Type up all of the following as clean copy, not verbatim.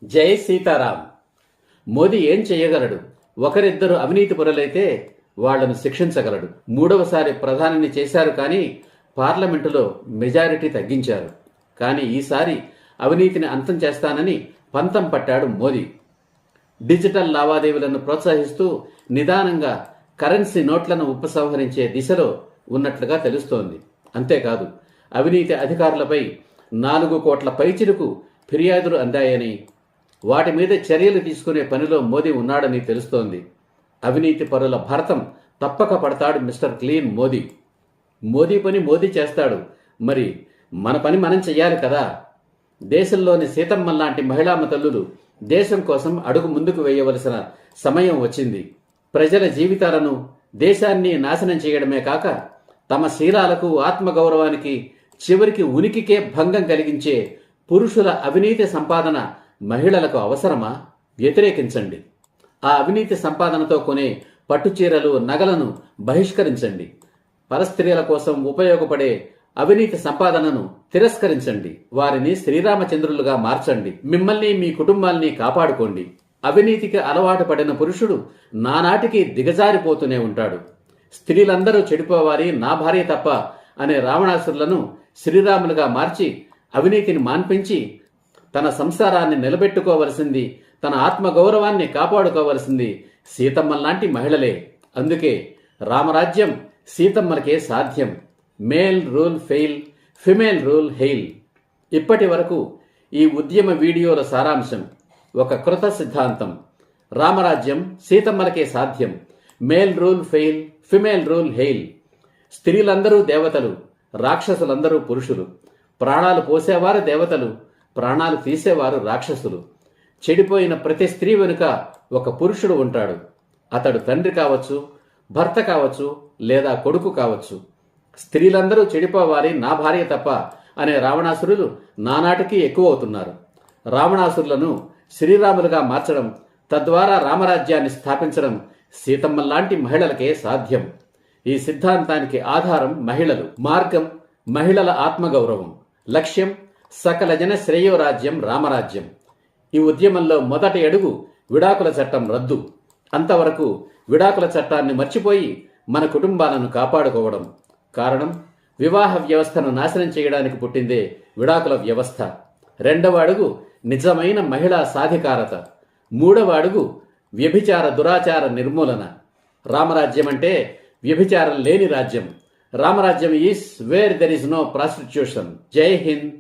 జై సీతారాం. మోదీ ఏం చేయగలడు? ఒకరిద్దరు అవినీతి పరులైతే వాళ్లను శిక్షించగలడు. మూడవసారి ప్రధానిని చేశారు, కానీ పార్లమెంటులో మెజారిటీ తగ్గించారు. కానీ ఈసారి అవినీతిని అంతం చేస్తానని పంతం పట్టాడు మోదీ. డిజిటల్ లావాదేవీలను ప్రోత్సహిస్తూ నిదానంగా కరెన్సీ నోట్లను ఉపసంహరించే దిశలో ఉన్నట్లుగా తెలుస్తోంది. అంతేకాదు, అవినీతి అధికారులపై 4 కోట్ల పైచిలుకు ఫిర్యాదులు అందాయని, వాటి మీద చర్యలు తీసుకునే పనిలో మోదీ ఉన్నాడని తెలుస్తోంది. అవినీతి పరుల భరతం తప్పక పడతాడు మిస్టర్ క్లీన్ మోదీ. మోదీ పని మోదీ చేస్తాడు, మరి మన పని మనం చెయ్యాలి కదా. దేశంలోని సీతమ్మ లాంటి మహిళామ తల్లులు దేశం కోసం అడుగు ముందుకు వేయవలసిన సమయం వచ్చింది. ప్రజల జీవితాలను, దేశాన్ని నాశనం చేయడమే కాక తమ శీలాలకు, ఆత్మగౌరవానికి, చివరికి ఉనికికే భంగం కలిగించే పురుషుల అవినీతి సంపాదన మహిళలకు అవసరమా? వ్యతిరేకించండి. ఆ అవినీతి సంపాదనతో కొనే పట్టుచీరలు, నగలను బహిష్కరించండి. పరస్త్రీల కోసం ఉపయోగపడే అవినీతి సంపాదనను తిరస్కరించండి. వారిని శ్రీరామచంద్రులుగా మార్చండి. మిమ్మల్ని, మీ కుటుంబాల్ని కాపాడుకోండి. అవినీతికి అలవాటు పడిన పురుషుడు నానాటికి దిగజారిపోతూనే ఉంటాడు. స్త్రీలందరూ చెడిపోవాలి, నా భార్య తప్ప అనే రావణాసురులను శ్రీరాములుగా మార్చి అవినీతిని మాన్పించి తన సంసారాన్ని నిలబెట్టుకోవలసింది, తన ఆత్మగౌరవాన్ని కాపాడుకోవలసింది సీతమ్మ లాంటి మహిళలే. అందుకే రామరాజ్యం సీతమ్మలకే సాధ్యం. Male rule fail, female rule hail. ఇప్పటి వరకు ఈ ఉద్యమ వీడియోల సారాంశం ఒక కృత సిద్ధాంతం. రామరాజ్యం సీతమ్మలకే సాధ్యం. Male rule fail, female rule hail. స్త్రీలందరూ దేవతలు, రాక్షసులందరూ పురుషులు. ప్రాణాలు పోసేవారు దేవతలు, ప్రాణాలు తీసేవారు రాక్షసులు. చెడిపోయిన ప్రతి స్త్రీ వెనుక ఒక పురుషుడు ఉంటాడు. అతడు తండ్రి కావచ్చు, భర్త కావచ్చు, లేదా కొడుకు కావచ్చు. స్త్రీలందరూ చెడిపోవాలి, నా భార్య తప్ప అనే రావణాసురులు నానాటికి ఎక్కువవుతున్నారు. రావణాసురులను శ్రీరాములుగా మార్చడం, తద్వారా రామరాజ్యాన్ని స్థాపించడం సీతమ్మలాంటి మహిళలకే సాధ్యం. ఈ సిద్ధాంతానికి ఆధారం మహిళలు, మార్గం మహిళల ఆత్మగౌరవం, లక్ష్యం సకల జన శ్రేయోరాజ్యం రామరాజ్యం. ఈ ఉద్యమంలో మొదటి అడుగు విడాకుల చట్టం రద్దు. అంతవరకు విడాకుల చట్టాన్ని మర్చిపోయి మన కుటుంబాలను కాపాడుకోవడం. కారణం, వివాహ వ్యవస్థను నాశనం చేయడానికి పుట్టిందే విడాకుల వ్యవస్థ. రెండవ అడుగు నిజమైన మహిళా సాధికారత. మూడవ అడుగు వ్యభిచార దురాచార నిర్మూలన. రామరాజ్యం అంటే వ్యభిచారం లేని రాజ్యం. Ramarajyam is where there is no prostitution. జై హింద్,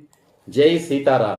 జై సీతారాం.